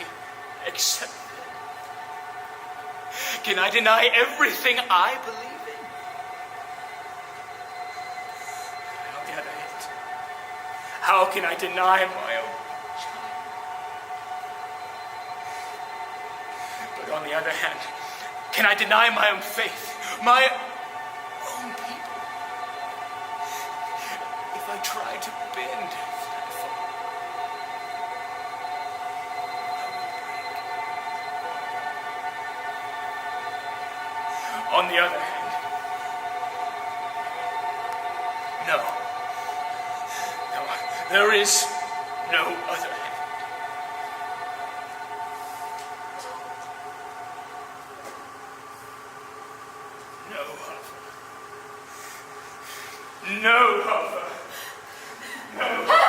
accept them? Can I deny everything I believe in? And on the other hand, how can I deny my own child? But on the other hand, can I deny my own faith, my own people? If I try to bend that fall, on the other hand, no, there is no other hand. No hover. No hover. No hover.